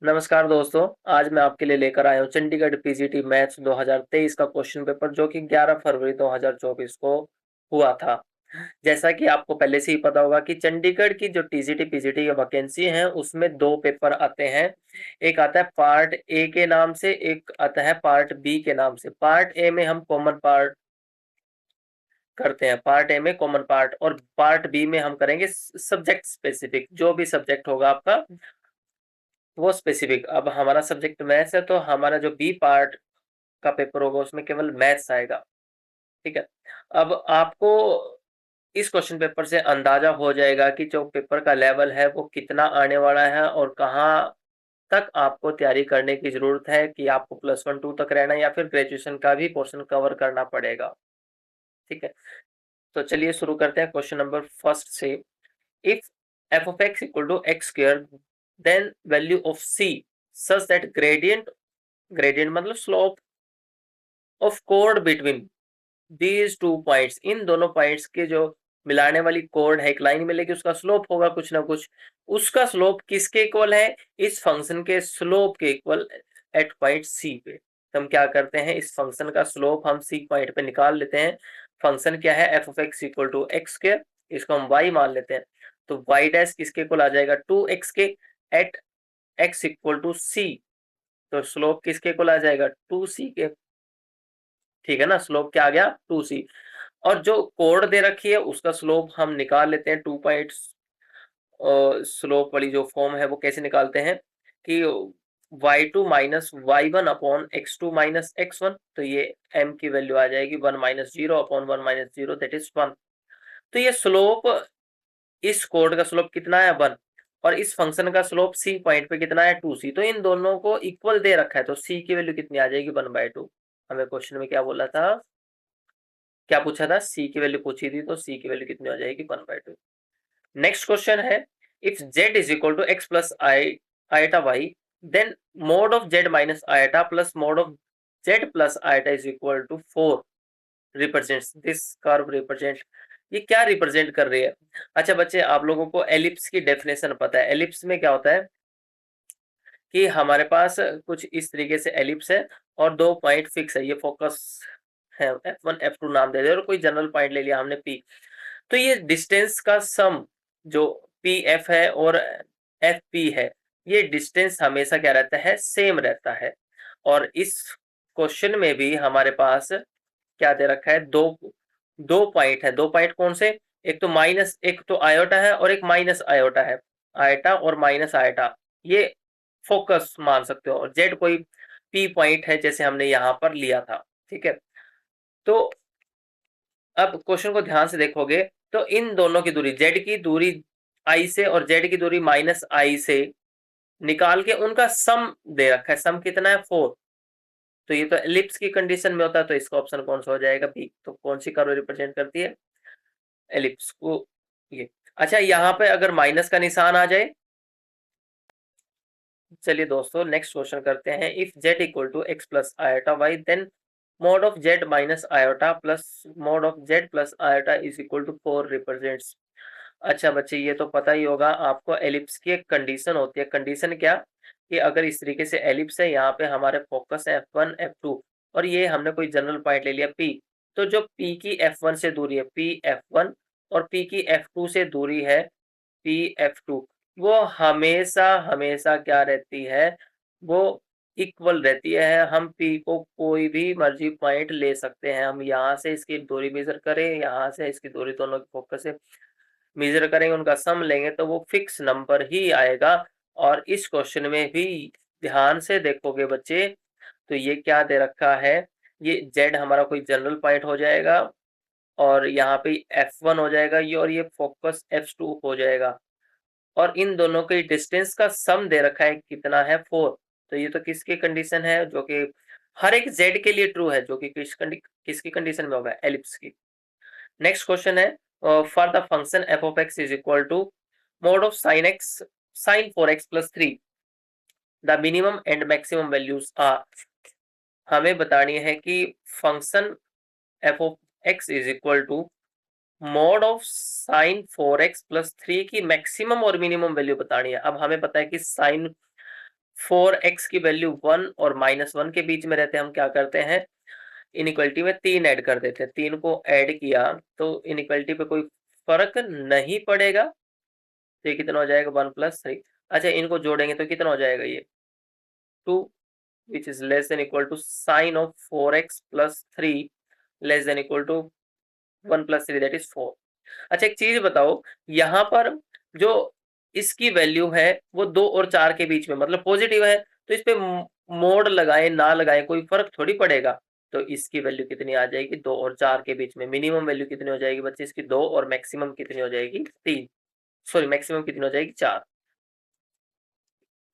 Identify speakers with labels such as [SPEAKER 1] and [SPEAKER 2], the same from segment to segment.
[SPEAKER 1] नमस्कार दोस्तों, आज मैं आपके लिए लेकर आया हूँ चंडीगढ़ पीजीटी मैथ्स 2023 का क्वेश्चन पेपर जो कि 11 फरवरी 2024 को हुआ था। जैसा कि आपको पहले से ही पता होगा कि चंडीगढ़ की जो टीजीटी पीजीटी की वैकेंसी है उसमें दो पेपर आते हैं। एक आता है पार्ट ए के नाम से, एक आता है पार्ट बी के नाम से। पार्ट ए में हम कॉमन पार्ट करते हैं, पार्ट ए में कॉमन पार्ट, और पार्ट बी में हम करेंगे सब्जेक्ट स्पेसिफिक। जो भी सब्जेक्ट होगा आपका वो स्पेसिफिक। अब हमारा सब्जेक्ट मैथ्स है तो हमारा जो बी पार्ट का पेपर होगा उसमें केवल मैथ्स आएगा। ठीक है। अब आपको इस क्वेश्चन पेपर से अंदाजा हो जाएगा कि जो पेपर का लेवल है वो कितना आने वाला है और कहाँ तक आपको तैयारी करने की जरूरत है, कि आपको +1 2 तक रहना है या फिर ग्रेजुएशन का भी पोर्शन कवर करना पड़ेगा। ठीक है, तो चलिए शुरू करते हैं क्वेश्चन नंबर फर्स्ट से। If f of x equal to x square, then value of c such that gradient मतलब स्लोप ऑफ कोड बिटवीन दीज टू पॉइंट्स, इन दोनों पॉइंट्स के जो मिलाने वाली कोड है, एक लाइन मिलेगी, उसका स्लोप होगा कुछ ना कुछ। उसका स्लोप किसके इक्वल है? इस फंक्शन के स्लोप के इक्वल एट पॉइंट सी पे। तो हम क्या करते हैं, इस फंक्शन का स्लोप हम सी पॉइंट पे निकाल लेते हैं। फंक्शन क्या है? F of X equal to X square, इसको हम वाई मान लेते हैं। तो वाई डैश किसके इक्वल आ जाएगा? 2x के at X equal to C. तो स्लोप किसके इक्वल आ जाएगा? 2c के। ठीक है ना, स्लोप क्या आ गया? 2c। और जो कोड दे रखी है उसका स्लोप हम निकाल लेते हैं। 2 पॉइंट्स स्लोप वाली जो फॉर्म है वो कैसे निकालते हैं कि y2 minus y1 upon x2 minus x1। तो ये m की वैल्यू आ जाएगी 1 minus 0 upon 1 minus 0, that is 1। तो ये स्लोप, इस कोड का स्लोप कितना है? 1। और इस फंक्शन का स्लोप सी पॉइंट पे कितना है? 2c। तो इन दोनों को इक्वल दे रखा है, तो c की वैल्यू कितनी आ जाएगी? 1/2। हमें क्वेश्चन में क्या बोला था, क्या पूछा था? c की वैल्यू पूछी थी, तो c की वैल्यू कितनी हो जाएगी? 1/2। नेक्स्ट क्वेश्चन है, if z is equal to x plus I iota Y, then mod of z minus iota plus mod of z plus iota is equal to 4 represents this curve represent. ये क्या represent कर रही है? अच्छा बच्चे, आप लोगों को एलिप्स की डेफिनेशन पता है? एलिप्स में क्या होता है कि हमारे पास कुछ इस तरीके से एलिप्स है और दो पॉइंट फिक्स है, ये फोकस है, F1 F2 नाम दे दिया और कोई जनरल पॉइंट ले लिया हमने P। तो ये डिस्टेंस का सम जो पी एफ है और एफ पी है, ये डिस्टेंस हमेशा क्या रहता है? सेम रहता है। और इस क्वेश्चन में भी हमारे पास क्या दे रखा है? दो दो पॉइंट है। दो पॉइंट कौन से? एक तो माइनस, एक तो आयोटा है और एक माइनस आयोटा है। आयटा और माइनस आयटा, ये फोकस मान सकते हो, और जेड कोई पी पॉइंट है जैसे हमने यहां पर लिया था। ठीक है, तो अब क्वेश्चन को ध्यान से देखोगे तो इन दोनों की दूरी, जेड की दूरी आई से और जेड की दूरी माइनस आई से निकाल के उनका सम दे रखा है। सम कितना है? 4। तो ये तो एलिप्स की कंडीशन में होता है, तो इसका ऑप्शन कौन सा हो जाएगा? बी। तो कौन सी कर्व रिप्रेजेंट करती है? एलिप्स को ये। अच्छा, यहाँ पे अगर माइनस का निशान आ जाए, चलिए दोस्तों नेक्स्ट क्वेश्चन करते हैं। If z equal to x plus iota Y, then mod of z minus iota plus mod of z plus iota is equal to 4 represents. अच्छा बच्चे, ये तो पता ही होगा आपको, एलिप्स की एक कंडीशन होती है। कंडीशन क्या? कि अगर इस तरीके से एलिप्स है, यहाँ पे हमारे फोकस है F1 F2 और ये हमने कोई जनरल पॉइंट ले लिया P। तो जो P की F1 से दूरी है P F1 और P की F2 से दूरी है P F2, वो हमेशा हमेशा क्या रहती है? वो इक्वल रहती है। हम P को कोई भी मर्जी पॉइंट ले सकते हैं। हम यहाँ से इसकी दूरी मेजर करें, यहाँ से इसकी दूरी, दोनों की फोकस से मेजर करेंगे, उनका सम लेंगे तो वो फिक्स नंबर ही आएगा। और इस क्वेश्चन में भी ध्यान से देखोगे बच्चे, तो ये क्या दे रखा है? ये z हमारा कोई जनरल पॉइंट हो जाएगा और यहाँ पे F1 हो जाएगा ये, और ये फोकस F2 हो जाएगा। और इन दोनों के डिस्टेंस का सम दे रखा है कितना है? 4। तो ये तो किसकी कंडीशन है? जो कि हर एक z के लिए ट्रू है, जो कि किसकी कंडीशन में होगा? एलिप्स की। नेक्स्ट क्वेश्चन है, for the function f of x is equal to mod of sin 4x plus 3, the minimum and maximum values are. हमें बतानी है कि function f of x is equal to mod of sin 4x plus 3 की maximum और minimum value बतानी है। अब हमें पता है कि sin 4x की वैल्यू 1 और -1 के बीच में रहते हैं, हम क्या करते हैं, इनइक्वालिटी में 3 ऐड कर देते हैं। 3 को ऐड किया तो इनइक्वालिटी पे कोई फर्क नहीं पड़ेगा, तो ये कितना हो जाएगा 1 + 3। अच्छा, इनको जोड़ेंगे तो कितना हो जाएगा ये 2, which is less than equal to sine of 4x + 3 less than equal to 1 + 3 that is 4। अच्छा, एक चीज बताओ, यहाँ पर जो इसकी वैल्यू है वो 2 और 4 के बीच में मतलब पॉजिटिव है, तो इस पे मोड लगाए ना लगाए कोई फर्क थोड़ी पड़ेगा। तो इसकी वैल्यू कितनी आ जाएगी, 2 और 4 के बीच में मिनिमम वैल्यू कितनी हो जाएगी बच्चे इसकी 2 और मैक्सिमम कितनी हो जाएगी 3, सॉरी मैक्सिमम कितनी हो जाएगी 4।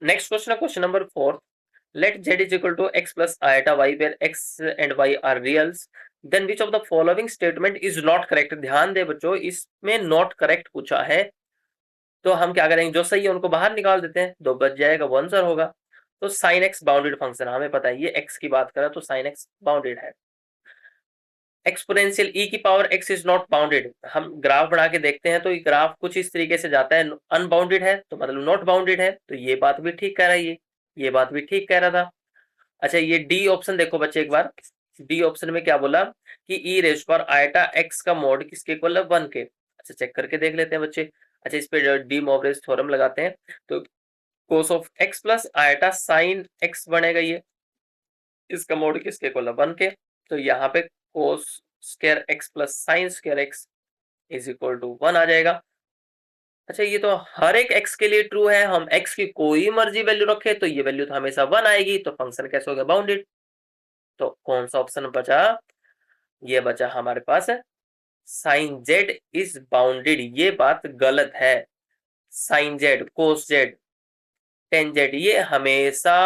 [SPEAKER 1] नेक्स्ट क्वेश्चन है question number 4। Let z is equal to x plus iota y where x and y are reals, then which of the following statement is not correct। ध्यान दे बच्चों, इसमें नॉट करेक्ट पूछा है, तो हम क्या करेंगे, जो सही है उनको बाहर निकाल देते हैं, 2 बच जाएगा, 1 आंसर होगा। तो साइन एक्स बाउंडेड फंक्शन, हमें पता है ये एक्स की बात करें तो साइन एक्स बाउंडेड है। एक्सपोनेंशियल ई की power x is not bounded, हम ग्राफ बना के देखते हैं तो ये ग्राफ कुछ इस तरीके से जाता है, अनबाउंडेड है तो मतलब नॉट बाउंडेड है, तो ये बात भी ठीक कह रहा है, ये बात भी ठीक कह रहा था। अच्छा, ये डी ऑप्शन देखो बच्चे एक बार, डी ऑप्शन में क्या बोला कि ई रेज पर आयटा एक्स का मोड किसके इक्वल है 1 के। अच्छा, चेक करके देख लेते हैं बच्चे। अच्छा, इस पे डी मोवरेज थ्योरम लगाते हैं, तो cos of x plus iota sine x बनेगा, ये इसका मोड किसके इक्वल है 1 के, तो यहाँ पे cos square X plus sine square X is equal to 1 आ जाएगा। अच्छा, ये तो हर एक x के लिए ट्रू है, हम x की कोई मर्जी वैल्यू रखे तो ये वैल्यू तो हमेशा 1 आएगी, तो फंक्शन कैसे हो गया बाउंडेड। तो कौन सा ऑप्शन बचा, ये बचा हमारे पास है साइन जेड इज बाउंडेड, ये बात गलत है। Sine Z, cos Z, tan Z ये हमेशा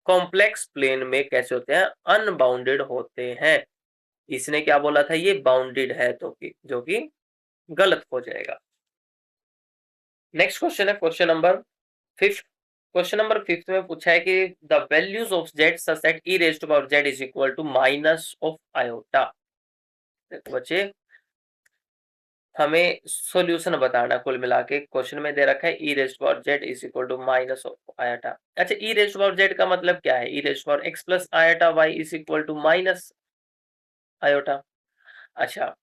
[SPEAKER 1] कॉम्प्लेक्स प्लेन में कैसे होते हैं, अनबाउंडेड होते हैं। इसने क्या बोला था, ये बाउंडेड है, तो जो कि गलत हो जाएगा। नेक्स्ट क्वेश्चन है क्वेश्चन नंबर 5। क्वेश्चन नंबर 5 में पूछा है कि the values of Z such that E raise to power Z is equal to minus of iota. देखो बच्चे, हमें सॉल्यूशन बताना, कुल मिला के क्वेश्चन में दे रखा है e raise to power Z is equal to minus of iota. अच्छा, e raise to power z का मतलब क्या है, e raise to power x plus iota y is equal to minus iota. अच्छा,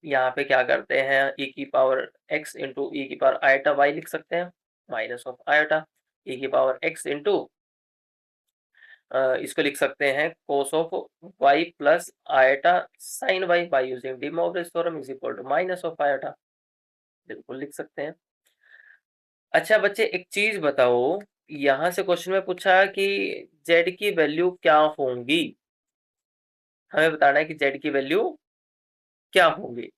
[SPEAKER 1] यहाँ पे क्या करते हैं, ई की पावर एक्स इंटू ई की पावर आयोटा वाई लिख सकते हैं, माइनस ऑफ आयोटा ई की पावर एक्स इंटू इसको लिख सकते हैं cos of y plus iota sine y by using de Moivre's theorem is equal to minus of iota, बिल्कुल लिख सकते हैं। अच्छा बच्चे, एक चीज बताओ, यहां से क्वेश्चन में पूछा कि z की वैल्यू क्या होंगी, हमें बताना है कि z की वैल्यू क्या होंगी।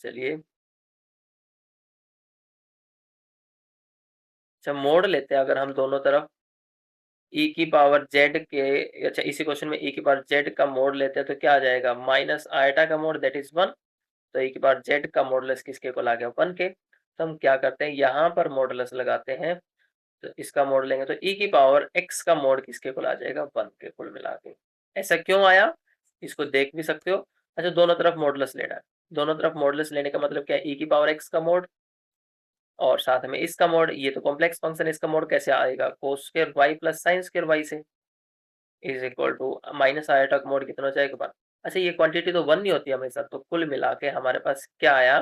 [SPEAKER 1] चलिए, अच्छा मोड़ लेते हैं, अगर हम दोनों तरफ e की पावर z के, अच्छा इसी क्वेश्चन में e की पावर z का मोड़ लेते हैं तो क्या आ जाएगा, माइनस आयटा का मोड़ दैट इज 1, तो एक बार जेड का मॉडुलस किसके को आ गया 1 के, तो हम क्या करते हैं यहाँ पर मॉडुलस लगाते हैं, तो इसका मोड लेंगे तो ई की पावर एक्स का मोड किसके को आ जाएगा 1 के, कुल मिला के। ऐसा क्यों आया, इसको देख भी सकते हो। अच्छा, दोनों तरफ मॉडुलस लेना है, दोनों तरफ मॉडुलस लेने का मतलब क्या है, ई की पावर एक्स का मोड और साथ में इसका मोड, ये तो कॉम्प्लेक्स फंक्शन, इसका मोड कैसे आएगा, cos square y plus sine square y से is equal to minus iota का मोड कितना हो जाएगा 1। अच्छा, ये क्वांटिटी तो 1 नहीं होती हमेशा, तो कुल मिला के हमारे पास क्या आया,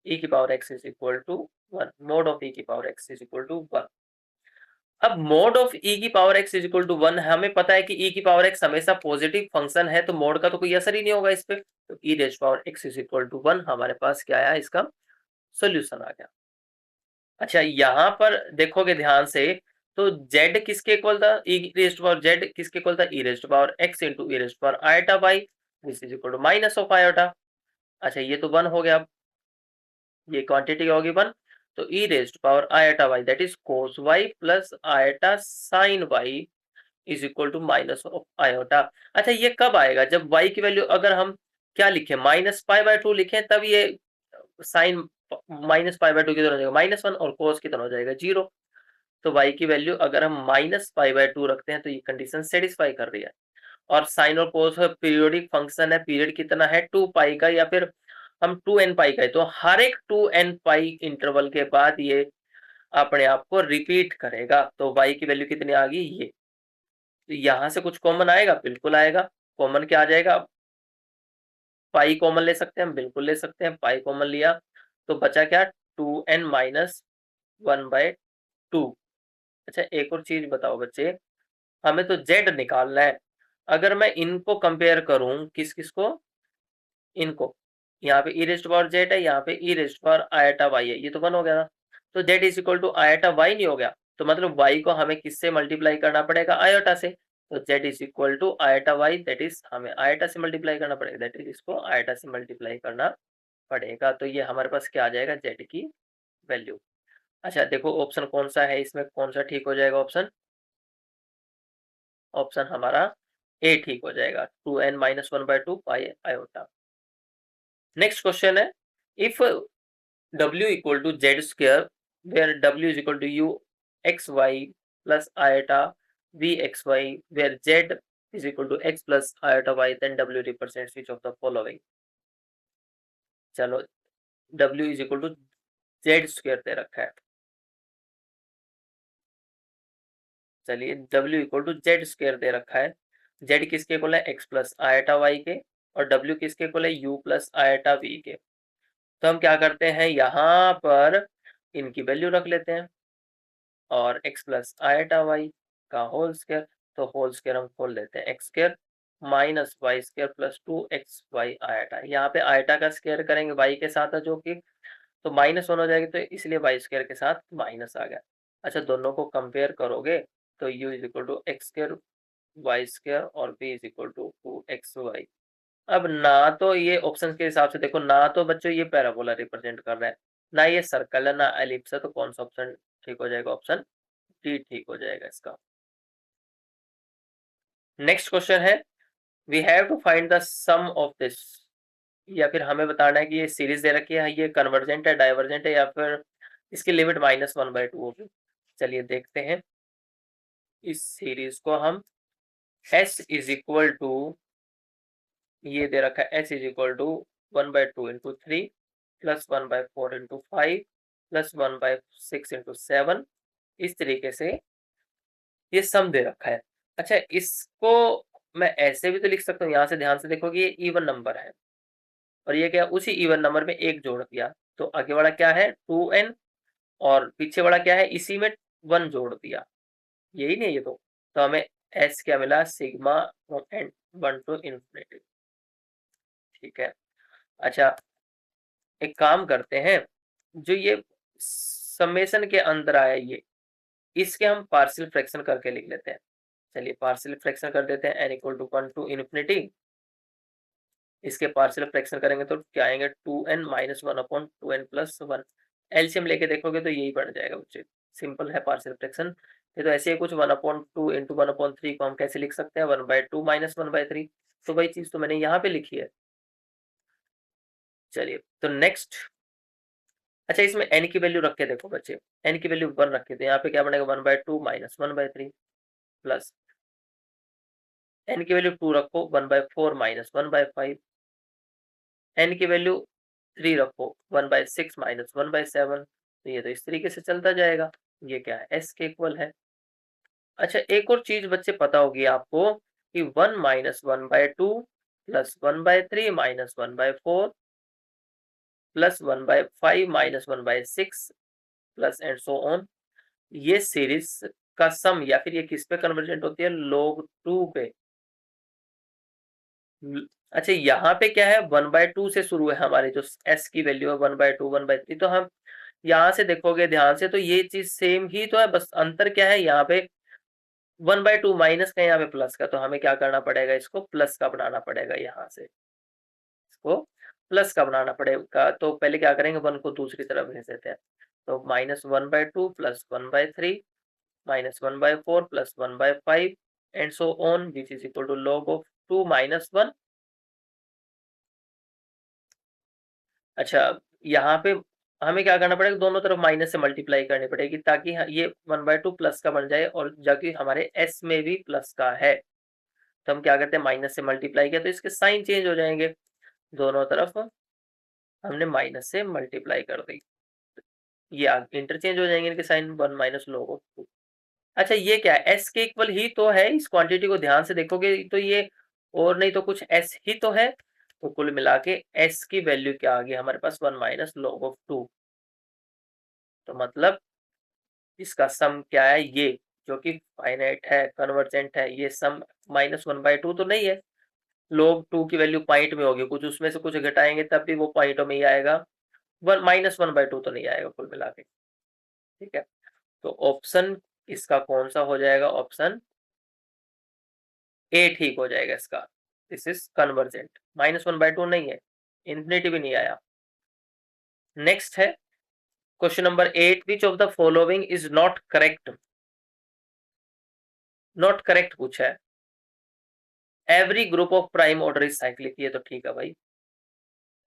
[SPEAKER 1] e की power x is equal to 1, mod of e की power x is equal to 1। अब मोड ऑफ e की power x is equal to 1, हमें पता है कि e की पावर x हमेशा पॉजिटिव फंक्शन है, तो मोड का तो कोई असर ही नहीं होगा इस पे, तो e raise power x is equal to 1 हमारे पास क्या आया, इसका सोल्यूशन आ गया। अच्छा, यहाँ पर देखोगे ध्यान से, तो z किसके इक्वल था, e raise to power z किसके इक्वल था, e raise to power x into e raise to power iota by this is equal to minus of iota. अच्छा, ये तो 1 हो गया, अब ये क्वांटिटी होगी 1, तो e raise to power iota y that is cos y plus iota sine y is equal to minus of iota. अच्छा, ये कब आएगा, जब y की वैल्यू अगर हम क्या लिखे माइनस पाई बाय 2 लिखें, तब ये साइन माइनस पाई बाय 2 कितना हो जाएगा -1 और कोस कितना हो जाएगा 0। तो y की वैल्यू अगर हम माइनस पाई बाय 2 रखते हैं तो ये कंडीशन सेटिस्फाई कर रही है। और साइन और कोस पीरियोडिक फंक्शन है, पीरियड कितना है 2 पाई का, या फिर हम 2n पाई का है, तो हर एक 2n पाई इंटरवल के बाद ये अपने आप को रिपीट करेगा। तो y की वैल्यू कितनी आ गई ये। तो यहां से कुछ कॉमन आएगा, बिल्कुल आएगा। कॉमन क्या आ जाएगा, पाई कॉमन ले सकते हैं हम, बिल्कुल ले सकते हैं। पाई कॉमन लिया तो बचा क्या, 2n-1/2। अच्छा एक और चीज बताओ बच्चे, हमें तो z निकालना है। अगर मैं इनको कंपेयर करूं, किस किस को, इनको, यहाँ पे e रेस्ट पावर z है, यहाँ पे e rest power eta y है, ये तो 1 हो गया ना। तो z is equal to iota y नहीं हो गया, तो मतलब y को हमें किससे मल्टीप्लाई करना पड़ेगा, आयोटा से। तो z is equal to iota y, that is हमें आयटा से मल्टीप्लाई करना पड़ेगा, दैट इज इसको आयटा से मल्टीप्लाई करना पड़ेगा। तो ये हमारे पास क्या आ जाएगा, z की वैल्यू। अच्छा देखो ऑप्शन कौन सा है इसमें, कौन सा ठीक हो जाएगा ऑप्शन, ऑप्शन हमारा ए ठीक हो जाएगा, 2n-1/2 pi iota. Next question है, if w equal to z square where w is equal to u x y plus iota v x y where z is equal to x plus iota y, then w represents which of the following. चलो w is equal to z square दे रखा है, चलिए w equal to z square दे रखा है। z किसके equal है, x प्लस आयटा y के, और w किसके इक्वल है, u प्लस आयटा v के। तो हम क्या करते हैं, यहाँ पर इनकी वैल्यू रख लेते हैं, और x प्लस आयटा वाई का होल स्क्वायर, तो होल स्क्वायर हम खोल लेते हैं, X square minus Y square plus 2xy iota. यहाँ पे आयटा का स्क्वायर करेंगे y के साथ है जो कि, तो -1 हो जाएगी, तो इसलिए वाई स्क्वायर के साथ माइनस आ गया। अच्छा दोनों को कंपेयर करोगे तो u is equal to X square Y square और v is equal to 2xy। अब ना तो ये ऑप्शन के हिसाब से देखो, ना तो बच्चों ये पैराबोला रिप्रेजेंट कर रहा है, ना ये सर्कल है, ना एलिप्स है, तो कौन सा ऑप्शन ठीक हो जाएगा, ऑप्शन डी ठीक हो जाएगा इसका। नेक्स्ट क्वेश्चन है, we have to find the sum of this, या फिर हमें बताना है कि ये सीरीज दे रखी है, ये कन्वर्जेंट है, डाइवर्जेंट है, या फिर इसकी लिमिट -1/2 होगी। चलिए देखते हैं, इस सीरीज को हम s इज इक्वल टू, ये दे रखा है s is equal to 1/2 into 3 plus 1/4 into 5 plus 1/6 into 7, इस तरीके से ये सम दे रखा है। अच्छा इसको मैं ऐसे भी तो लिख सकता हूँ, यहाँ से ध्यान से देखोगे ये इवन नंबर है, और ये क्या, उसी इवन नंबर में एक जोड़ दिया, तो आगे वाला क्या है 2n, और पीछे वाला क्या है, इसी में 1 जोड़ दिया, यही नहीं ये तो हमें s क्या मिला, sigma from n1 to infinity. ठीक है। अच्छा एक काम करते हैं, जो ये समेशन के अंदर आया ये, इसके हम पार्शियल फ्रैक्शन करके लिख लेते हैं। चलिए पार्शियल फ्रैक्शन कर देते हैं, n equal to 1 to infinity, इसके पार्शियल फ्रैक्शन करेंगे तो क्या आएंगे, 2n-1/2n+1। एलसीएम लेके देखोगे तो यही बन जाएगा बच्चे, सिंपल है पार्शियल फ्रैक्शन। ये तो ऐसे ही कुछ 1/2 इंटू 1/3 को हम कैसे लिख सकते हैं, 1/2 माइनस 1/3, तो वही चीज तो मैंने यहाँ पे लिखी है। चलिए तो नेक्स्ट, अच्छा इसमें n की वैल्यू रख के देखो बच्चे, n की वैल्यू 1 रखे तो यहाँ पे क्या बनेगा, 1/2 माइनस 1/3 प्लस n की वैल्यू 2 रखो, 1/4 माइनस 1/5, n की वैल्यू 3 रखो, 1/6 माइनस 1/7, तो ये तो इस तरीके से चलता जाएगा, ये क्या है, s के इक्वल है। अच्छा एक और चीज बच्चे पता होगी आपको कि 1 minus 1/2 plus 1/3 minus 1/4 plus 1/5 minus 1/6 plus and so on, ये सीरीज का सम, या फिर ये किस पे कन्वर्जेंट होती है, log 2 पे। अच्छा यहाँ पे क्या है, 1/2 से शुरू है हमारी जो s की वैल्यू है, 1/2 1/3, तो हम यहाँ से देखोगे ध्यान से तो ये चीज सेम ही तो है, बस अंतर क्या है, यहाँ पे 1/2 माइनस का, यहाँ पे प्लस का, तो हमें क्या करना पड़ेगा, इसको प्लस का बनाना पड़ेगा, यहाँ से इसको प्लस का बनाना पड़ेगा। तो पहले क्या करेंगे, 1 को दूसरी तरफ भेज देते हैं, तो -1/2 plus 1/3 minus 1/4 plus 1/5 and so on which is equal to log of 2 minus 1। अच्छा यहाँ पे हमें क्या करना पड़ेगा, दोनों तरफ माइनस से मल्टीप्लाई करनी पड़ेगी, ताकि ये 1/2 प्लस का बन जाए, और जबकि हमारे s में भी प्लस का है, तो हम क्या करते हैं, माइनस से मल्टीप्लाई किया तो इसके साइन चेंज हो जाएंगे, दोनों तरफ हमने माइनस से मल्टीप्लाई कर दी। ये इंटरचेंज हो जाएंगे इनके साइन, 1 माइनस log ऑफ 2। अच्छा ये क्या है, एस के इक्वल ही तो है, इस क्वांटिटी को ध्यान से देखोगे तो ये और नहीं तो कुछ एस ही तो है। तो कुल मिला के एस की वैल्यू क्या आ गई हमारे पास, 1 माइनस log ऑफ 2। तो मतलब इसका सम क्या है, ये जो कि फाइनाइट है, कन्वर्जेंट है, ये सम -1/2 तो नहीं है। log 2 की वैल्यू पॉइंट में होगी, कुछ उसमें से कुछ घटाएंगे तब भी वो पॉइंटों में ही आएगा, -1/2 तो नहीं आएगा कुल मिला के। ठीक है, तो ऑप्शन इसका कौन सा हो जाएगा, ऑप्शन ए ठीक हो जाएगा इसका। दिस इज कन्वर्जेंट, -1/2 नहीं है, इंफिनिटी भी नहीं आया। नेक्स्ट है question number 8, which of the following is not correct. Not correct पूछा है। Every group of prime order is cyclic, ये तो ठीक है भाई।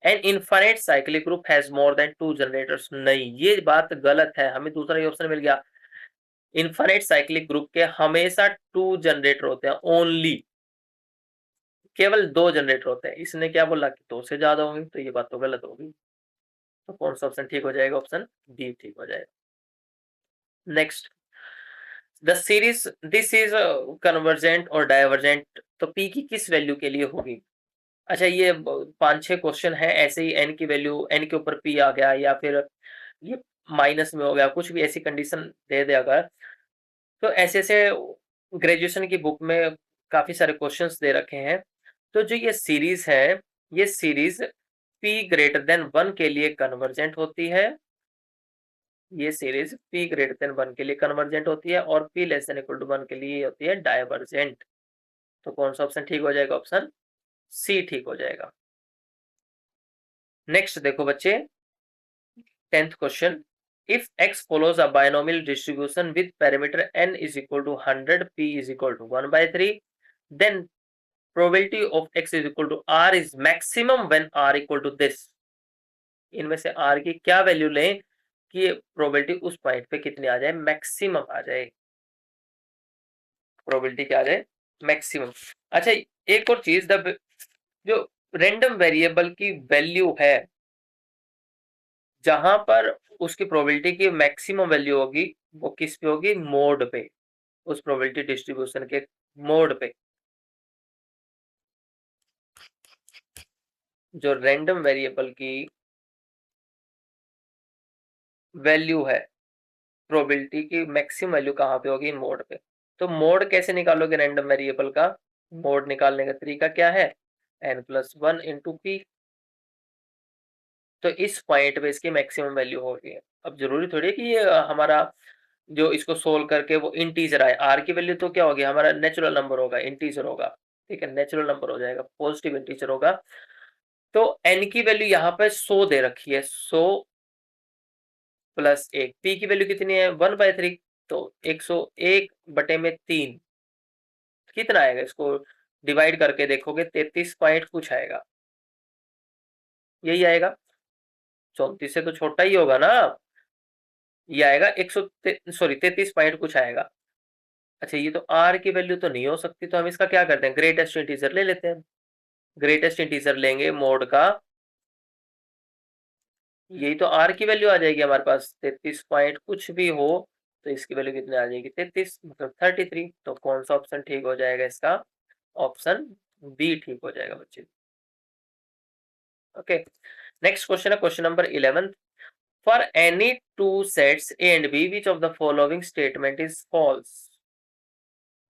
[SPEAKER 1] An infinite cyclic group has more than 2 generators, नहीं ये बात गलत है, हमें दूसरा ही ऑप्शन मिल गया। इनफाइनाइट साइक्लिक ग्रुप के हमेशा 2 जनरेटर होते हैं ओनली, केवल 2 जनरेटर होते हैं। इसने क्या बोला कि 2 से ज्यादा होंगे, तो ये बात तो गलत होगी। तो कौन सा ऑप्शन ठीक हो जाएगा, ऑप्शन डी ठीक हो जाएगा। Next, the series this is convergent और डाइवर्जेंट, तो पी की किस वैल्यू के लिए होगी। अच्छा ये 5-6 क्वेश्चन है ऐसे ही, एन की वैल्यू, एन के ऊपर पी आ गया या फिर ये माइनस में हो गया, कुछ भी ऐसी कंडीशन दे दे अगर, तो ऐसे ऐसे ग्रेजुएशन की बुक में काफी सारे क्वेश्चंस दे रखे हैं। तो जो ये सीरीज है, ये सीरीज p ग्रेटर देन 1 के लिए कन्वर्जेंट होती है, ये सीरीज p ग्रेटर देन 1 के लिए कन्वर्जेंट होती है, और p less than equal to 1 के लिए होती है डाइवर्जेंट। तो कौन सा ऑप्शन ठीक हो जाएगा, ऑप्शन सी ठीक हो जाएगा। नेक्स्ट देखो बच्चे, 10th question, if x follows a binomial distribution with parameter n is equal to 100, p is equal to 1/3, then probability of x is equal to r is maximum when r equal to this। इनमें से r की क्या value लें कि probability उस point पे कितनी आ जाए, मैक्सिमम आ जाए, प्रोबेबिलिटी क्या आ जाए, मैक्सिमम। अच्छा एक और चीज, जो रैंडम वेरिएबल की वैल्यू है, जहां पर उसकी प्रोबेबिलिटी की मैक्सिमम वैल्यू होगी, वो किस पे होगी, मोड पे, उस प्रोबेबिलिटी डिस्ट्रीब्यूशन के मोड पे। जो रैंडम वेरिएबल की वैल्यू है, प्रोबेबिलिटी की मैक्सिमम वैल्यू कहाँ पे होगी, मोड पे। तो मोड कैसे निकालोगे रैंडम वेरिएबल का, मोड निकालने का तरीका क्या है, n+1 इंटू पी। तो इस पॉइंट पे इसकी मैक्सिमम वैल्यू होगी। अब जरूरी थोड़ी है कि ये हमारा जो इसको सोल्व करके वो इंटीजर आए, आर की वैल्यू तो क्या होगी, हमारा नेचुरल नंबर होगा, इंटीजर होगा। ठीक है, नेचुरल नंबर हो जाएगा, पॉजिटिव इंटीजर होगा। तो एन की वैल्यू यहाँ पे 100 दे रखी है, 100 प्लस 1, पी की वैल्यू कितनी है, 1/3, तो 101/3 कितना आएगा, इसको डिवाइड करके देखोगे 33 पॉइंट कुछ आएगा, यही आएगा। 34 से तो छोटा ही होगा ना, ये आएगा 33 पॉइंट कुछ आएगा। अच्छा ये तो आर की वैल्यू तो नहीं हो सकती, तो हम इसका क्या करते हैं, ग्रेटेस्ट इंटीजर ले लेते हैं। ग्रेटेस्ट इंटीजर लेंगे मोड का, यही तो आर की वैल्यू आ जाएगी हमारे पास, 33 पॉइंट कुछ भी हो, तो इसकी वैल्यू कितनी आ जाएगी, 33 मतलब 33। तो कौन सा ऑप्शन ठीक हो जाएगा इसका, ऑप्शन बी ठीक हो जाएगा बच्चे। ओके, नेक्स्ट क्वेश्चन है question number 11, for any two sets A and B which of the following statement is false.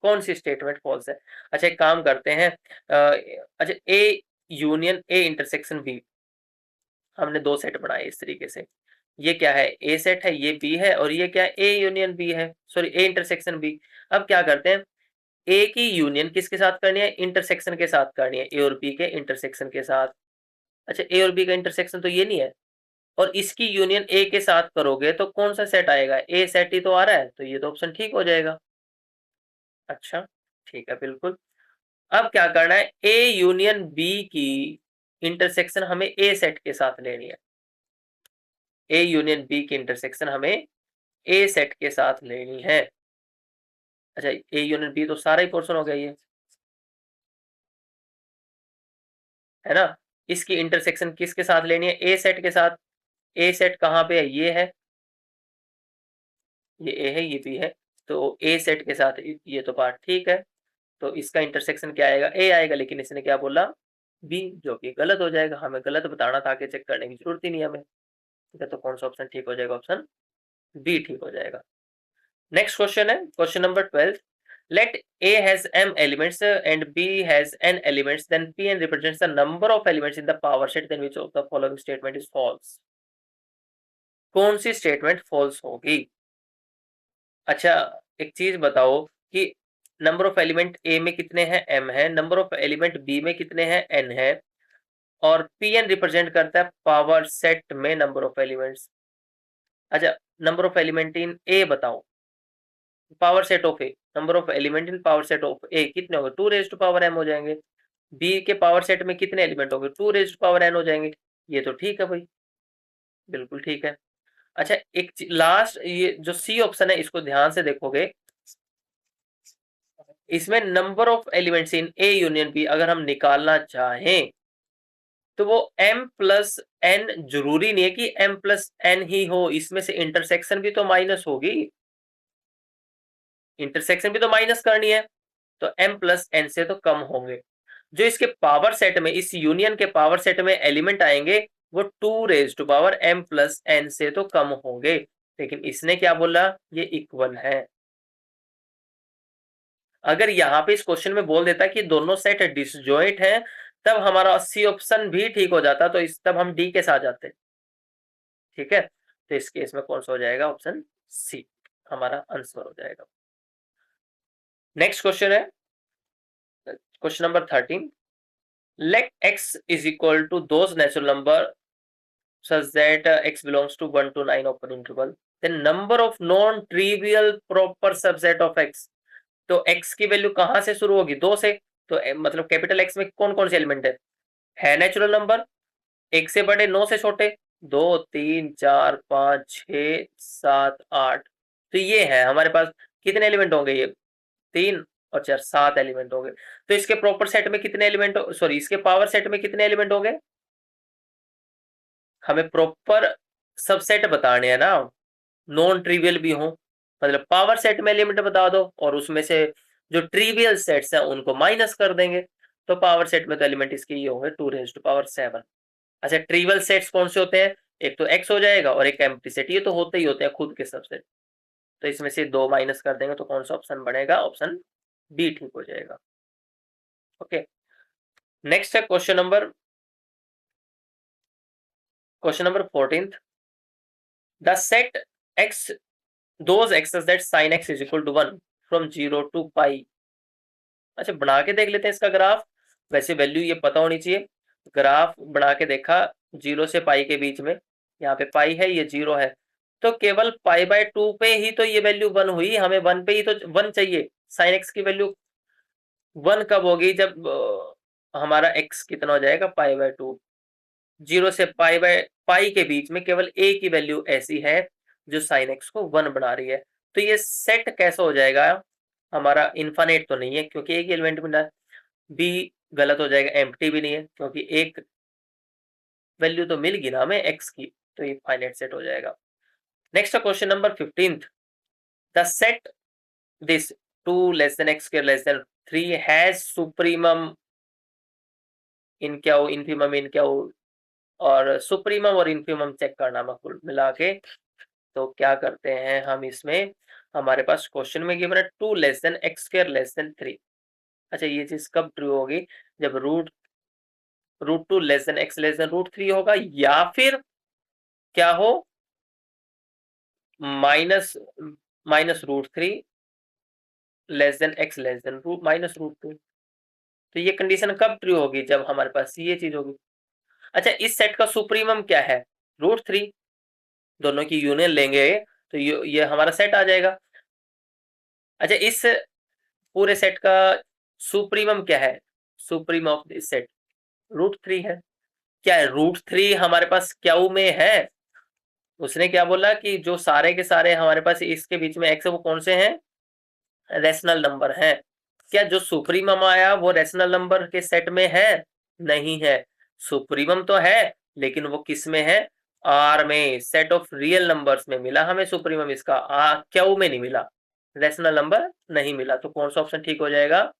[SPEAKER 1] कौन सी स्टेटमेंट फॉल्स है। अच्छा एक काम करते हैं, अच्छा A union A intersection B, हमने 2 सेट बनाए इस तरीके से, ये क्या है, ए सेट है, ये बी है, और ये क्या है, ए यूनियन बी है, सॉरी ए इंटरसेक्शन बी। अब क्या करते हैं, ए की यूनियन किसके साथ करनी है, इंटरसेक्शन के साथ करनी है, ए और बी के इंटरसेक्शन के साथ। अच्छा ए और बी का इंटरसेक्शन तो ये नहीं है, और इसकी यूनियन ए के साथ करोगे तो कौन सा सेट आएगा, ए सेट ही तो आ रहा है, तो ये तो ऑप्शन ठीक हो जाएगा। अच्छा ठीक है बिल्कुल। अब क्या करना है, ए यूनियन बी की इंटरसेक्शन हमें ए सेट के साथ लेनी है, ए यूनियन बी की इंटरसेक्शन हमें ए सेट के साथ लेनी है। अच्छा ए यूनियन बी तो सारा ही पोर्शन हो गया ये, है ना। इसकी इंटरसेक्शन किसके साथ लेनी है, ए सेट के साथ। ए सेट कहाँ पे है, ये है, ये ए है, ये बी है, तो ए सेट के साथ ये तो पार्ट ठीक है, तो इसका इंटरसेक्शन क्या आएगा, ए आएगा, लेकिन इसने क्या बोला, बी, जो कि गलत हो जाएगा। हमें गलत बताना था, आगे चेक करने की जरूरत ही नहीं हमें। ठीक है, तो कौन सा ऑप्शन ठीक हो जाएगा, ऑप्शन बी ठीक हो जाएगा। नेक्स्ट क्वेश्चन है question number 12। Let A has m elements and B has n elements, then Pn represents the number of elements in the power set, then which of the following statement is false? कौन सी statement false होगी? अच्छा, एक चीज बताओ कि number of element ए में कितने हैं, m है, नंबर ऑफ एलिमेंट बी में कितने हैं, n है, और Pn रिप्रेजेंट करता है पावर सेट में नंबर ऑफ एलिमेंट्स। अच्छा, number of element in A बताओ, power set of A, number of element in power set of A कितने होंगे, 2 रेज टू पावर m हो जाएंगे। बी के पावर सेट में कितने एलिमेंट होंगे, 2 रेज टू पावर n हो जाएंगे। ये तो ठीक है भाई, बिल्कुल ठीक है। अच्छा, एक लास्ट, ये जो सी ऑप्शन है इसको ध्यान से देखोगे, इसमें number of elements in A union B अगर हम निकालना चाहें तो वो m प्लस n, जरूरी नहीं है कि m प्लस n ही हो, इसमें से इंटरसेक्शन भी तो माइनस होगी, इंटरसेक्शन भी तो माइनस करनी है, तो m प्लस n से तो कम होंगे। जो इसके पावर सेट में, इस यूनियन के पावर सेट में एलिमेंट आएंगे वो 2 raise to power m plus n से तो कम होंगे, लेकिन इसने क्या बोला, ये इक्वल है। अगर यहाँ पे इस क्वेश्चन में बोल देता कि दोनों सेट डिसजॉइंट हैं, तब हमारा सी ऑप्शन भी ठीक हो जाता, तो तब हम डी के साथ जाते। ठीक है, तो इस केस में कौन सा हो जाएगा, ऑप्शन सी हमारा आंसर हो जाएगा। नेक्स्ट क्वेश्चन है question number 13। Let x is equal to those natural number such that x belongs to 1 to 9 open interval, then number of non-trivial proper subset of x। तो x की value कहां से शुरू होगी, 2 से, तो मतलब कैपिटल x में कौन कौन से एलिमेंट है नेचुरल नंबर, 1 से बड़े 9 से छोटे, 2 3 4 5 6 7 8, तो ये है हमारे पास कितने एलिमेंट होंगे, ये 3 और 4 7 एलिमेंट होंगे। तो इसके प्रॉपर सेट में कितने एलिमेंट, सॉरी इसके पावर सेट में कितने एलिमेंट होंगे, हमें प्रॉपर सबसेट बताने हैं ना, नॉन ट्रिवियल भी हो, मतलब पावर सेट में एलिमेंट बता दो और उसमें से जो ट्रिवियल सेट्स हैं उनको माइनस कर देंगे, तो पावर सेट में तो एलिमेंट इसके ये होंगे 2 रेज टू पावर 7। अच्छा, ट्रिवियल सेट्स कौन से होते हैं, एक तो एक्स हो जाएगा और एक एम्प्टी सेट, ये तो होते ही होते हैं खुद के सबसेट, तो इसमें से 2 माइनस कर देंगे, तो कौन सा ऑप्शन बनेगा, ऑप्शन बी ठीक हो जाएगा। ओके, नेक्स्ट है question number 14th। The set x, those x's that sin x is equal to 1 from 0 to pi। अच्छा, बना के देख लेते हैं इसका ग्राफ, वैसे वैल्यू ये पता होनी चाहिए। ग्राफ बना के देखा 0 से पाई के बीच में, यहाँ पे पाई है, ये 0 है, तो केवल पाई बाय 2 पे ही तो ये वैल्यू 1 हुई, हमें 1 पे ही तो 1 चाहिए। साइन एक्स की वैल्यू 1 कब होगी, जब हमारा x कितना हो जाएगा, पाई बाय 2। 0 से पाई के बीच में केवल a की वैल्यू ऐसी है जो साइन एक्स को 1 बना रही है, तो ये सेट कैसा हो जाएगा, हमारा इनफाइनाइट तो नहीं है क्योंकि एक एलिमेंट मिला है, बी गलत हो जाएगा, एम्प्टी भी नहीं है क्योंकि एक वैल्यू तो मिल गई ना हमें x की, तो ये फाइनाइट सेट हो जाएगा। Next question number 15th। The set this 2 less than x square less than 3 has supremum in क्या हो, इनफीमम इन क्या हो, और सुप्रीमम और इनफीमम चेक करना है कुल मिला के। तो क्या करते हैं हम, इसमें हमारे पास क्वेश्चन में गिवन है 2 less than x square less than 3। अच्छा, ये चीज कब ट्रू होगी, जब root 2 less than x less than root 3 होगा, या फिर क्या हो, minus root 3 less than x less than root minus root 2। तो ये कंडीशन कब ट्रू होगी, जब हमारे पास ये चीज होगी। अच्छा, इस सेट का सुप्रीमम क्या है, रूट 3, दोनों की यूनियन लेंगे तो ये हमारा सेट आ जाएगा। अच्छा, इस पूरे सेट का सुप्रीमम क्या है, supreme of this set root 3 है। क्या है, रूट 3 हमारे पास क्यू में है, उसने क्या बोला कि जो सारे के सारे हमारे पास इसके बीच में एक्स है वो कौन से हैं, रेशनल नंबर हैं। क्या जो सुप्रीमम आया वो रेशनल नंबर के सेट में है, नहीं है, सुप्रीमम तो है लेकिन वो किस में है, आर में, सेट ऑफ रियल नंबर्स में मिला हमें सुप्रीमम इसका, क्यू में नहीं मिला, रेशनल नंबर नहीं मिला। तो कौन सा ऑप्शन ठीक हो जाएगा?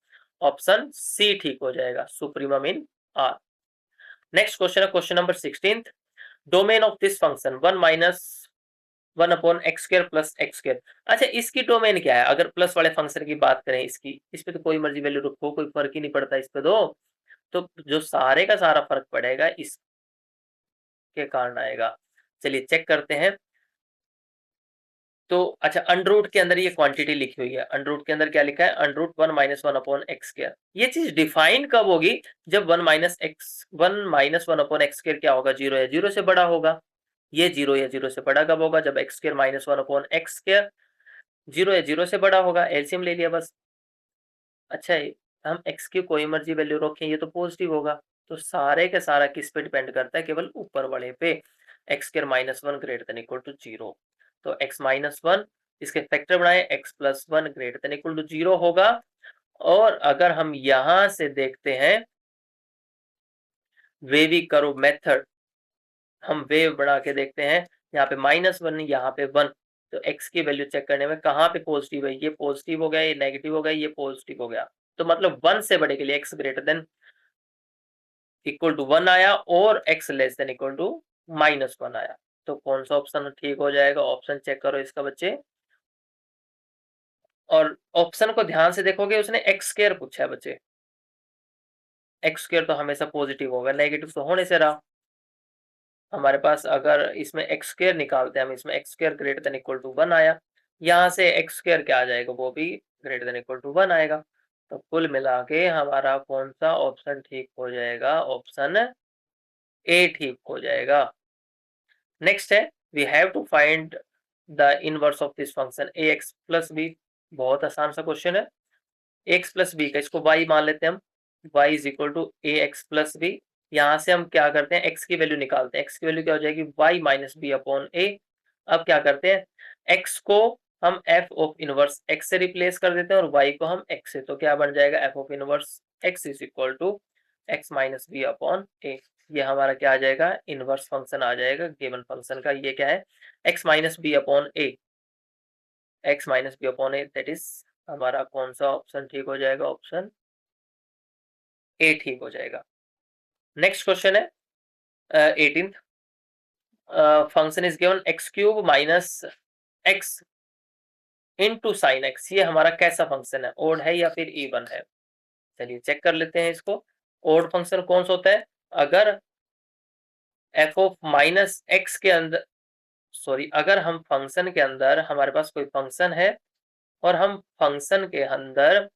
[SPEAKER 1] ऑप्शन सी ठीक हो जाएगा, supremum in R. Next question है question number 16। Domain of this function 1 minus 1 upon x square plus x square. अच्छा, इसकी डोमेन क्या है? अगर प्लस वाले फंक्शन की बात करें, इसकी, इस पे तो कोई मर्जी वैल्यू रखो, कोई फर्क ही नहीं पड़ता इस पे तो जो सारे का सारा फर्क पड़ेगा इसके कारण आएगा। चलिए चेक करते हैं। तो अच्छा, अंडर के अंदर ये क्वांटिटी लिखी हुई है, अंडर के अंदर क्या लिखा है? Under 1 minus 1 upon x square. ये चीज डिफाइन कब होगी? जब 1 माइनस 1 अपॉन एक्स स्क्वायर क्या होगा? 0 या 0 से बड़ा होगा। ये 0 या 0 से बड़ा कब होगा? जब x square minus 1 upon x square 0 या 0 से बड़ा होगा। एलसीएम ले लिया बस। अच्छा, हम एक्स की कोई मर्जी वैल्यू रखें, ये तो पॉजिटिव होगा। तो सारे का सारा किस पे डिपेंड करता है? केवल ऊपर वाले पे, x square minus 1 greater than equal to 0। तो एक्स माइनस 1, इसके फैक्टर बनाए, x plus 1 greater than equal to 0 होगा। और अगर हम यहां से देखते हैं वेवी कर्व मेथड, हम वेव बना के देखते हैं, यहाँ पे -1, यहाँ पे 1, तो x की वैल्यू चेक करने में कहाँ पे पॉजिटिव है? ये पॉजिटिव हो गया, ये नेगेटिव हो गया, ये पॉजिटिव हो गया। तो मतलब 1 से बड़े के लिए x greater than equal to 1 आया, और x less than equal to -1 आया। तो कौन सा ऑप्शन ठीक हो जाएगा? ऑप्शन चेक करो इसका बच्चे, और ऑप्शन को ध्यान से देखोगे, उसने एक्स स्क्वायर पूछा है बच्चे। एक्स स्क्वायर तो हमेशा पॉजिटिव होगा, नेगेटिव तो होने से रहा। हमारे पास अगर इसमें एक्स स्क्वायर निकालते हैं हम, इसमें x square greater than equal to 1 आया, यहाँ से एक्स स्क्वायर क्या आ जाएगा? वो भी ग्रेटर देन इक्वल टू 1 आएगा। तो कुल मिला के हमारा कौन सा ऑप्शन ठीक हो जाएगा? ऑप्शन ए ठीक हो जाएगा। नेक्स्ट है, we have to find the inverse of this function a x plus b. बहुत आसान सा क्वेश्चन है। एक्स प्लस बी का, इसको वाई मान लेते हैं हम, y is equal to a x plus b. यहाँ से हम क्या करते हैं? एक्स की वैल्यू निकालते हैं। एक्स की वैल्यू क्या हो जाएगी? वाई माइनस बी अपॉन ए। अब क्या करते हैं? एक्स को हम एफ ऑफ इनवर्स एक्स से रिप्लेस कर देते हैं, और वाई को हम एक्स से। तो क्या बन जाएगा? F of inverse x is equal to x minus b upon a. ये हमारा क्या आ जाएगा? इनवर्स फंक्शन आ जाएगा गिवन फंक्शन का। ये क्या है? X minus b upon a, x minus b upon a, that is हमारा कौन सा ऑप्शन ठीक हो जाएगा? ऑप्शन ए ठीक हो जाएगा। नेक्स्ट क्वेश्चन है 18th। Function is given x cube minus x into sine x. ये हमारा कैसा फंक्शन है? ओड है या फिर इवन है? चलिए चेक कर लेते हैं इसको। ओड फंक्शन कौन सा होता है? अगर एफ ऑफ माइनस एक्स के अंदर, सॉरी, अगर हम फंक्शन के अंदर, हमारे पास कोई फंक्शन है और हम फंक्शन के अंदर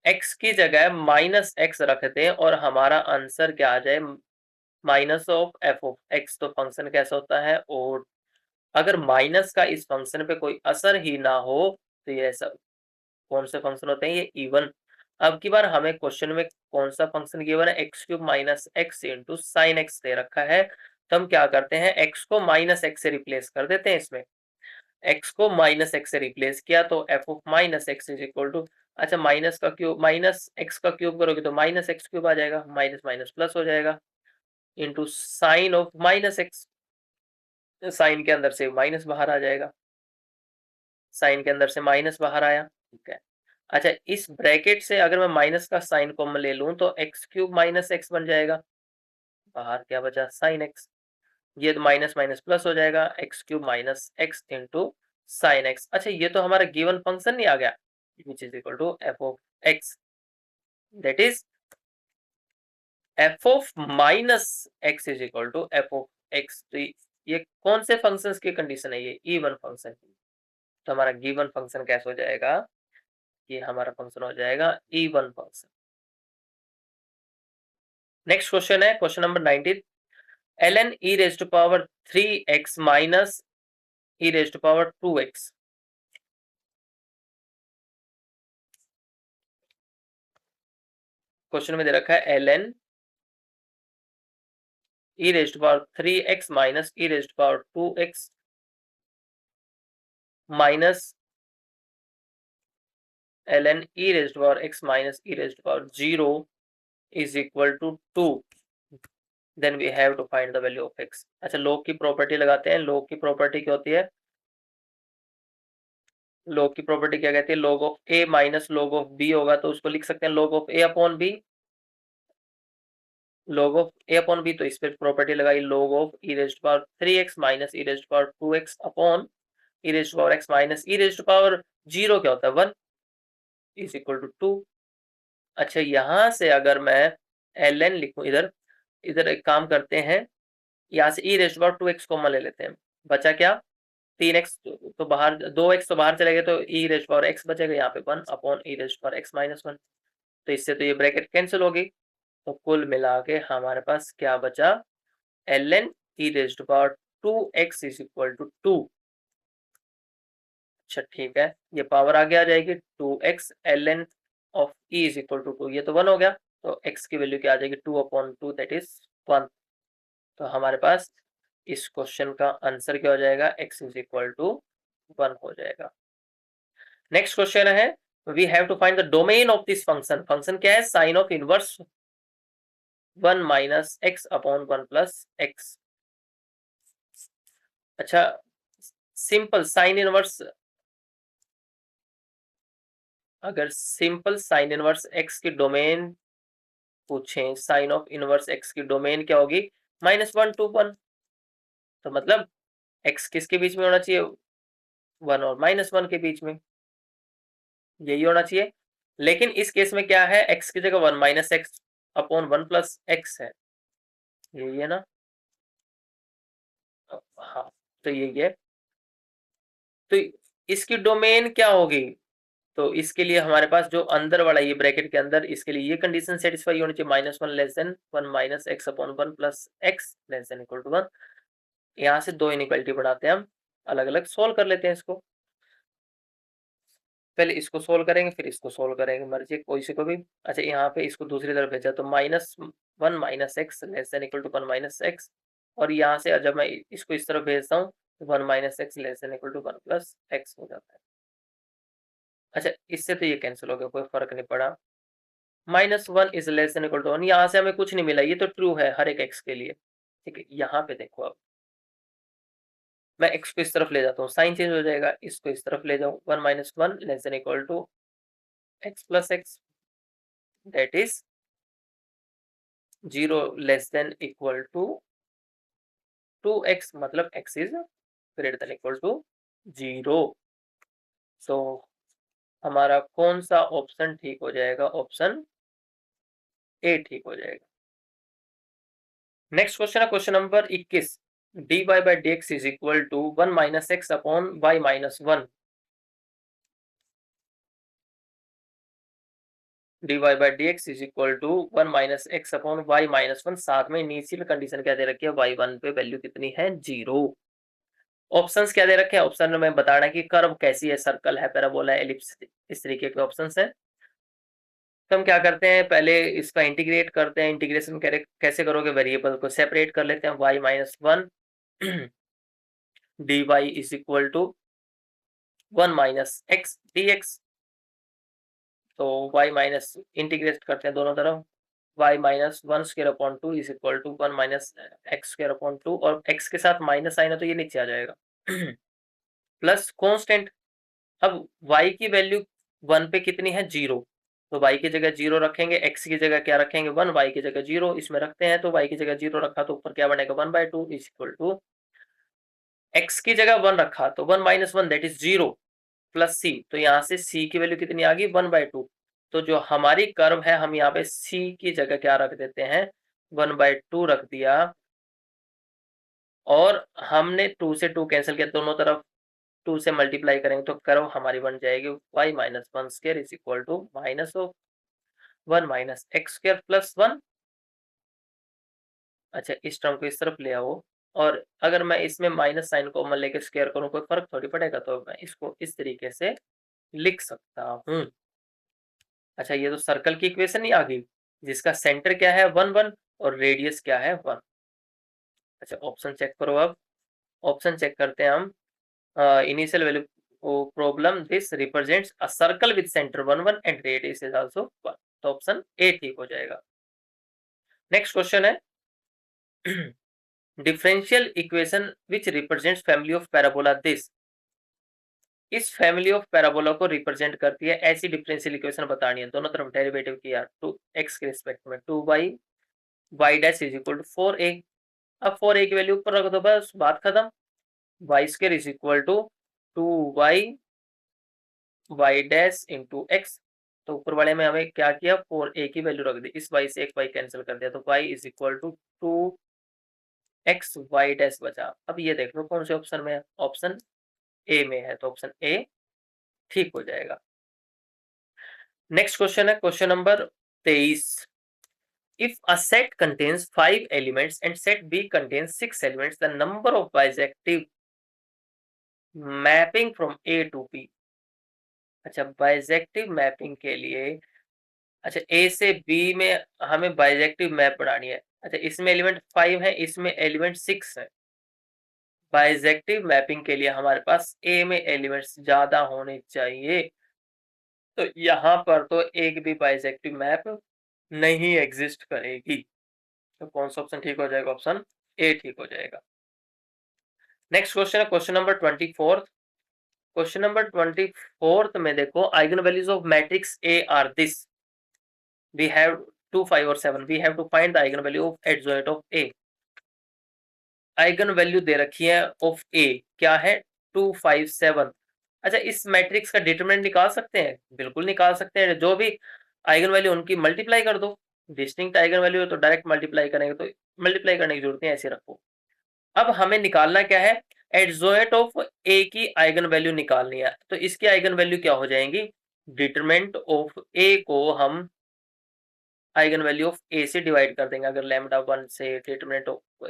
[SPEAKER 1] एक्स की जगह माइनस एक्स रख दें, और हमारा आंसर क्या आ जाए? Minus of F of x, तो फंक्शन कैसा होता है? ओड। अगर माइनस का इस फंक्शन पे कोई असर ही ना हो, तो ये सब कौन से फंक्शन होते हैं? ये इवन। अब की बार हमें क्वेश्चन में कौन सा फंक्शन गिवन है? X cube minus x into sine x दे रखा है। तो हम क्या करते हैं? एक्स को माइनस एक्स से रिप्लेस कर देते हैं इसमें। एक्स को माइनस एक्स से रिप्लेस किया, तो f of minus x is equal to, अच्छा, माइनस का क्यूब, माइनस एक्स का क्यूब करोगे तो माइनस एक्स क्यूब आ जाएगा, माइनस माइनस प्लस हो जाएगा, into sine of minus x. Sine के अंदर से माइनस बाहर आ जाएगा, साइन के अंदर से माइनस बाहर आया, ठीक है। अच्छा, इस ब्रैकेट से अगर मैं माइनस का साइन कॉमन ले लूं, तो एक्स क्यूब माइनस एक्स बन जाएगा, बाहर क्या बचा? Sine x. ये तो माइनस माइनस प्लस हो जाएगा, x cube minus x into sine x. अच्छा, ये तो हमारा गिवन फंक्शन नहीं आ गया, which is equal to f of x, that is f of minus x is equal to f of x. तो ये कौन से फंक्शंस की कंडीशन है? ये इवन फंक्शन की। तो हमारा गिवन फंक्शन कैसे हो जाएगा? ये हमारा फंक्शन हो जाएगा इवन फंक्शन। नेक्स्ट क्वेश्चन है question number 19। ln e raise to power 3x minus e raise to power 2x। Question में दे रखा है ln e raise to power 3x minus e raise to power 2x minus ln e raise to power x minus e raise to power 0 is equal to 2। Then we have to find the value of x। अच्छा, log की property लगाते हैं। log की property क्या होती है? log की property क्या कहती है? log of a minus log of b होगा तो उसको लिख सकते हैं log of a upon b। log of a upon b, तो इस पर प्रॉपर्टी लगाई log of e raised power 3x minus e raised power 2x upon e raised power x minus e raised power 0 क्या होता है 1 is equal to 2। अच्छा, यहां से अगर मैं ln लिखूं, इधर इधर एक काम करते हैं, यहाँ से e raised power 2x common ले लेते हैं। बचा क्या? 3x तो बाहर, 2x तो बाहर चले गए तो e रेज्ड पावर x बचेगा यहाँ पे 1 upon e raised power x minus 1। तो इससे तो ये ब्रैकेट कैंसिल होगी। तो कुल मिला के हमारे पास क्या बचा? ln e raised power 2x is equal to 2। अच्छा ठीक है, ये पावर आगे आ जाएगी 2x ln of e is equal to 2, ये तो 1 हो गया। तो x की वैल्यू क्या आ जाएगी? 2 अपॉन 2 दैट इज 1। तो हमारे पास इस क्वेश्चन का आंसर क्या हो जाएगा? x इज इक्वल टू 1 हो जाएगा। नेक्स्ट क्वेश्चन है, we have to find the domain of this function. Function क्या है? Sine of inverse 1 minus x upon 1 plus x. अच्छा, सिंपल साइन इनवर्स, अगर सिंपल साइन इनवर्स एक्स की domain पूछें, sine of inverse x की domain क्या होगी? -1 to 1। तो मतलब एक्स किसके बीच में होना चाहिए? 1 और -1 के बीच में, यही होना चाहिए। लेकिन इस केस में क्या है? एक्स की जगह 1 minus x upon 1 plus x है, यही है ना? हाँ, तो यही है। तो इसकी डोमेन क्या होगी? तो इसके लिए हमारे पास जो अंदर वाला ये ब्रैकेट के अंदर, इसके लिए ये कंडीशन सेटिस्फाई होनी चाहिए, -1 less than 1 minus x upon 1 plus x less than equal to 1। यहाँ से दो इनइक्वालिटी बनाते हैं हम, अलग अलग सोल्व कर लेते हैं इसको। पहले इसको सोल्व करेंगे फिर इसको सोल्व करेंगे, मर्जी कोई से को भी। अच्छा, यहाँ पे इसको दूसरी तरफ भेजा तो -1 minus x less than equal to 1 minus x, और यहाँ से जब मैं इसको इस तरफ भेजता हूँ तो 1 minus x less than equal to 1 plus x हो जाता है। अच्छा, इससे तो ये कैंसिल हो गया, कोई फर्क नहीं पड़ा। -1 is less than equal to 1, यहाँ से हमें कुछ नहीं मिला, ये तो ट्रू है हर एक एक्स के लिए। ठीक है, यहाँ पे देखो, अब मैं एक्स को इस तरफ ले जाता हूँ, साइन चेंज हो जाएगा, इसको इस तरफ ले जाऊँ, 1 - 1 less than equal to x plus x, that is 0 less than equal to 2x, मतलब x is greater than equal to 0। So हमारा कौन सा ऑप्शन ठीक हो जाएगा? ऑप्शन ए ठीक हो जाएगा। नेक्स्ट क्वेश्चन है question number 21, dy by d x is equal to 1 minus x upon y minus 1। dy by d x is equal to 1 minus x upon y minus 1। साथ में initial condition क्या दे रखी है? y1 पे value कितनी है? 0। Options क्या दे रखे हैं? ऑप्शन में बताना कि कर्व कैसी है, सर्कल है, पैराबोला है, एलिप्स, इस तरीके के ऑप्शंस हैं। तो हम क्या करते हैं, पहले इसका इंटीग्रेट करते हैं। इंटीग्रेशन कैसे करोगे? वेरिएबल को सेपरेट कर लेते हैं, y minus 1 d y is equal to 1 minus x d x. तो y माइनस इंटीग्रेट करते हैं दोनों तरफ, y minus 1 square upon 2 is equal to 1 minus x square upon 2, और x के साथ माइनस साइन है तो ये नीचे आ जाएगा प्लस कांस्टेंट। अब y की वैल्यू 1 पे कितनी है? 0। तो y की जगह 0 रखेंगे, x की जगह क्या रखेंगे? 1, y की जगह 0 इसमें रखते हैं, तो y की जगह 0 रखा तो ऊपर क्या बनेगा? 1/2 इज इक्वल टू, x की जगह 1 रखा तो 1 minus 1 that is 0 plus c। तो यहाँ से c की वैल्यू कितनी आ गई? 1/2। तो जो हमारी कर्व है, हम यहाँ पे c की जगह क्या रख देते हैं? 1/2 रख दिया, और हमने 2 से 2 कैंसिल किया, दोनों तरफ 2 से मल्टीप्लाई करेंगे तो कर्व हमारी बन जाएगी y minus 1 square is equal to minus of 1 minus x square plus 1। अच्छा, इस टर्म को इस तरफ ले आओ, और अगर मैं इसमें माइनस साइन कॉमन लेके स्क्वायर करूं कोई फर्क थोड़ी पड़ेगा, तो मैं इसको इस तरीके से लिख सकता हूं। अच्छा, ये तो सर्कल की इक्वेशन नहीं आ गई, जिसका सेंटर क्या है? 1 1, और रेडियस क्या है? 1। अच्छा, ऑप्शन चेक करो। अब ऑप्शन चेक करते हैं हम। Initial value problem, this represents a circle with centre 1 1 and radius is also 1। तो ऑप्शन ए ठीक हो जाएगा। नेक्स्ट क्वेश्चन है, differential equation which represents family of parabola this, इस फैमिली ऑफ पैराबोला को रिप्रेजेंट करती है, ऐसी डिफरेंशियल इक्वेशन बतानी है, दोनों तरफ डेरिवेटिव की यार, 2x के रिस्पेक्ट में 2y y dash is equal to 4a। अब 4a की वैल्यू ऊपर रख दो, बस बात खत्म। y square is equal to 2y y dash into x। तो ऊपर वाले में हमें क्या किया, 4a की वैल्यू रख दी, इस y से एक y कैंसिल कर दिया, तो y is equal to 2x y dash बचा। अब ये देख लो कौन से ऑप्शन में है, ऑप्शन ए में है, तो ऑप्शन ए ठीक हो जाएगा। नेक्स्ट क्वेश्चन है question number 23। If a set contains 5 elements and set b contains 6 elements, the number of bijective mapping from a to b. अच्छा, बाइजेक्टिव मैपिंग के लिए, अच्छा ए से बी में हमें बाइजेक्टिव मैप बनानी है। अच्छा, इसमें एलिमेंट 5 है, इसमें एलिमेंट 6 है। बाइजेक्टिव मैपिंग के लिए हमारे पास ए में एलिमेंट्स ज्यादा होने चाहिए, तो यहाँ पर तो एक भी बाइजेक्टिव मैप नहीं एग्जिस्ट करेगी, तो कौन सा ऑप्शन ठीक हो जाएगा, ऑप्शन ए ठीक हो जाएगा। नेक्स्ट क्वेश्चन है क्वेश्चन नंबर 24। क्वेश्चन नंबर 24 में देखो, eigen values of matrix A are this, we have 2 5 और 7, we have to find the eigen value of adjoint of A. Eigen value दे रखी है ऑफ ए, क्या है 2 5 7। अच्छा, इस मैट्रिक्स का डिटरमिनेंट निकाल सकते हैं, बिल्कुल निकाल सकते हैं, जो भी आइगन वैल्यू उनकी मल्टीप्लाई कर दो, डिस्टिंक्ट आइगन वैल्यू है तो डायरेक्ट मल्टीप्लाई करेंगे, तो मल्टीप्लाई करने की जरूरत नहीं, ऐसे रखो। अब हमें निकालना क्या है, एडजॉइंट ऑफ ए की आइगन वैल्यू निकालनी है, तो इसकी आइगन वैल्यू क्या हो जाएंगी, डिटरमिनेंट ऑफ ए को हम आइगन वैल्यू ऑफ ए से डिवाइड कर देंगे। अगर लैम्डा 1 से डिटरमिनेंट ऑफ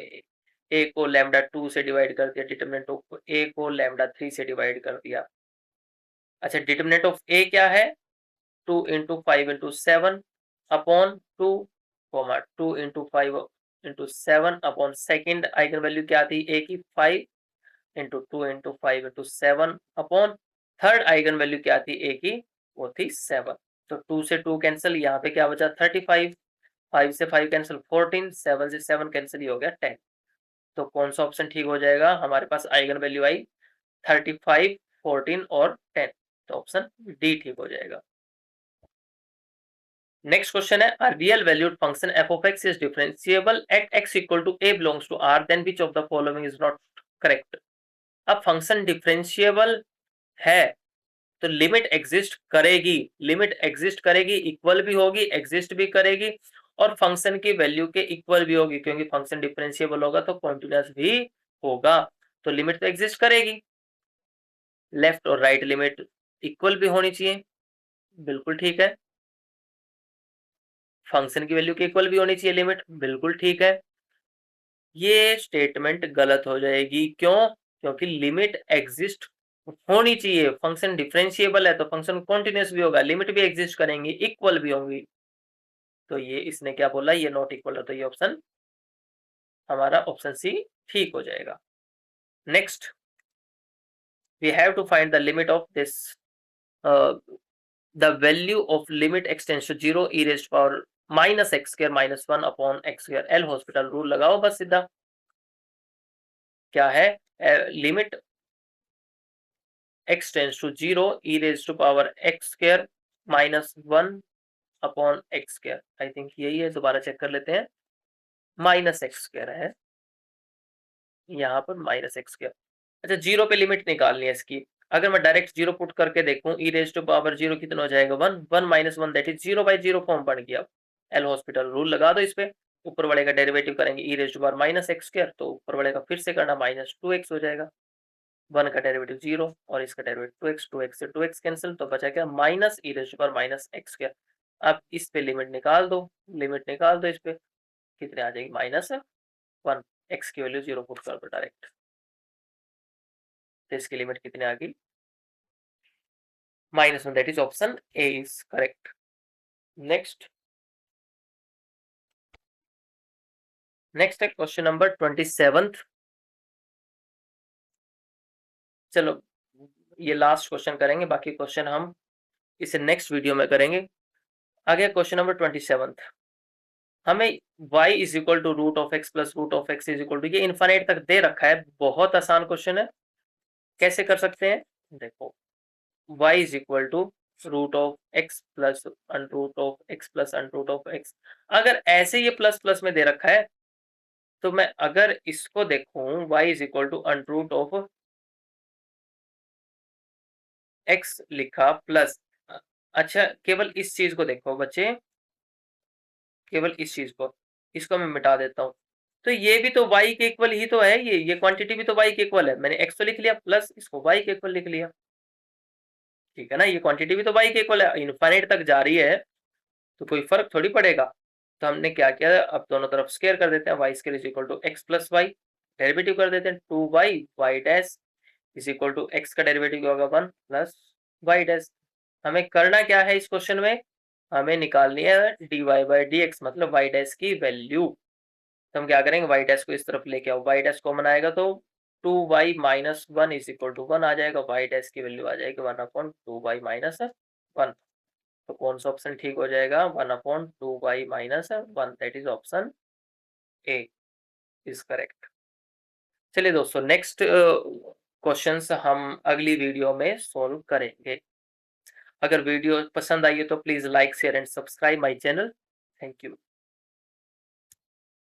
[SPEAKER 1] ए को लैम्डा 2 से डिवाइड कर दिया, डिटरमिनेंट ऑफ ए को लैम्डा 3 से डिवाइड कर दिया। अच्छा, डिटरमिनेंट ऑफ ए क्या है, 2 into 5 into 7 upon 2, 2 into 5 into 7 upon second eigen value क्या थी ए की, 5 into 2 into 5 into 7 upon third eigen value क्या थी ए की, वो थी 7। तो 2 से 2 कैंसिल, यहाँ पे क्या बचा 35, 5 से 5 कैंसिल 14, 7 से 7 कैंसिल, ही हो गया 10। तो कौन सा ऑप्शन ठीक हो जाएगा, हमारे पास आइगन वैल्यू आई 35, 14 और 10, तो ऑप्शन डी ठीक हो जाएगा। नेक्स्ट क्वेश्चन है, a real valued function f of x is differentiable at x equal to a belongs to r, then which of the following is not correct। अब function differentiable है तो limit exist करेगी, limit exist करेगी, equal भी होगी, exist भी करेगी, और फंक्शन की वैल्यू के इक्वल भी होगी, क्योंकि फंक्शन डिफरेंशिएबल होगा तो कॉन्टिन्यूअस भी होगा, तो लिमिट तो एग्जिस्ट करेगी। लेफ्ट और राइट लिमिट इक्वल भी होनी चाहिए, बिल्कुल ठीक है। फंक्शन की वैल्यू के इक्वल भी होनी चाहिए लिमिट, बिल्कुल ठीक है। ये स्टेटमेंट गलत हो जाएगी, क्यों, क्योंकि लिमिट एग्जिस्ट होनी चाहिए, फंक्शन डिफरेंशिएबल है तो फंक्शन कॉन्टिन्यूअस भी होगा, लिमिट भी एग्जिस्ट करेंगी, इक्वल भी होंगी, तो ये इसने क्या बोला, ये नॉट इक्वल है, तो ये ऑप्शन हमारा ऑप्शन सी ठीक हो जाएगा। Next, we have to find the limit of this, the value of limit x tends to 0 e raised power minus x square minus 1 upon x square, L'Hospital rule लगाओ बस सीधा। क्या है, limit x tends to 0 e raised to power x square minus 1 upon x square, I think यही है, दोबारा check कर लेते हैं, माइनस एक्स स्क्वायर है यहाँ पर, माइनस एक्स स्क्वायर। अच्छा, 0 पे लिमिट निकालनी है इसकी, अगर मैं डायरेक्ट 0 पुट करके देखूं, e raised टू पावर 0 कितना हो जाएगा, 1, 1 minus 1 that is 0 by 0 form बन गया। एल हॉस्पिटल रूल लगा दो इस पे, ऊपर वाले का डेरिवेटिव करेंगे e raised to power minus x square, तो ऊपर वाले का फिर से करना माइनस 2x हो जाएगा, 1 का डेरिवेटिव 0 और इसका डेरिवेटिव 2x, 2x से 2x कैंसिल, तो बचा क्या minus e raised to power minus x square. अब इस पे लिमिट निकाल दो, लिमिट निकाल दो, इस पे कितने आ जाएगी, माइनस 1, x की वैल्यू 0 पुट कर दो डायरेक्ट, तो इसकी लिमिट कितनी आ गई, -1, that is option A is correct. Next, next है क्वेश्चन नंबर 27। चलो ये लास्ट क्वेश्चन करेंगे, बाकी क्वेश्चन हम इसे नेक्स्ट वीडियो में करेंगे। आगे क्वेश्चन नंबर 27। हमें y is equal to root of x plus root of x is equal to, ये इन्फाइनाइट तक दे रखा है, बहुत आसान क्वेश्चन है। कैसे कर सकते हैं, देखो y is equal to root of x plus under root of x plus under root of x. अगर ऐसे ये प्लस प्लस में दे रखा है तो मैं अगर इसको देखूं y is equal to under root of x लिखा प्लस, अच्छा केवल इस चीज को देखो बच्चे, केवल इस चीज को, इसको मैं मिटा देता हूं। तो ये भी तो y के इक्वल ही तो है, ये क्वांटिटी भी तो y के इक्वल है, मैंने x तो लिख लिया प्लस इसको y के इक्वल लिख लिया, ठीक है ना। ये क्वांटिटी भी तो y के इक्वल है, इनफाइनाइट तक जा रही है तो कोई फर्क थोड़ी पड़ेगा। तो हमने क्या किया, अब दोनों तरफ स्क्वायर कर देते हैं, y square is equal to x plus y, derivative कर देते हैं 2y y dash is equal to x का डेरिवेटिव होगा 1 प्लस वाई डैश। हमें करना क्या है इस क्वेश्चन में, हमें निकालनी है dy बाई डी एक्स मतलब वाई डैश की वैल्यू। तो हम क्या करेंगे, वाई डैश को इस तरफ लेके आओ, वाई डैश कॉमन आएगा तो 2y minus one is equal to 1 आ जाएगा, वाई डैश की वैल्यू आ जाएगी 1/2y माइनस 1। तो कौन सा ऑप्शन ठीक हो जाएगा, 1/2y minus 1, that is option A is correct. चलिए दोस्तों, नेक्स्ट क्वेश्चंस हम अगली वीडियो में सॉल्व करेंगे। अगर वीडियो पसंद आई है तो please like share and subscribe my channel. Thank you.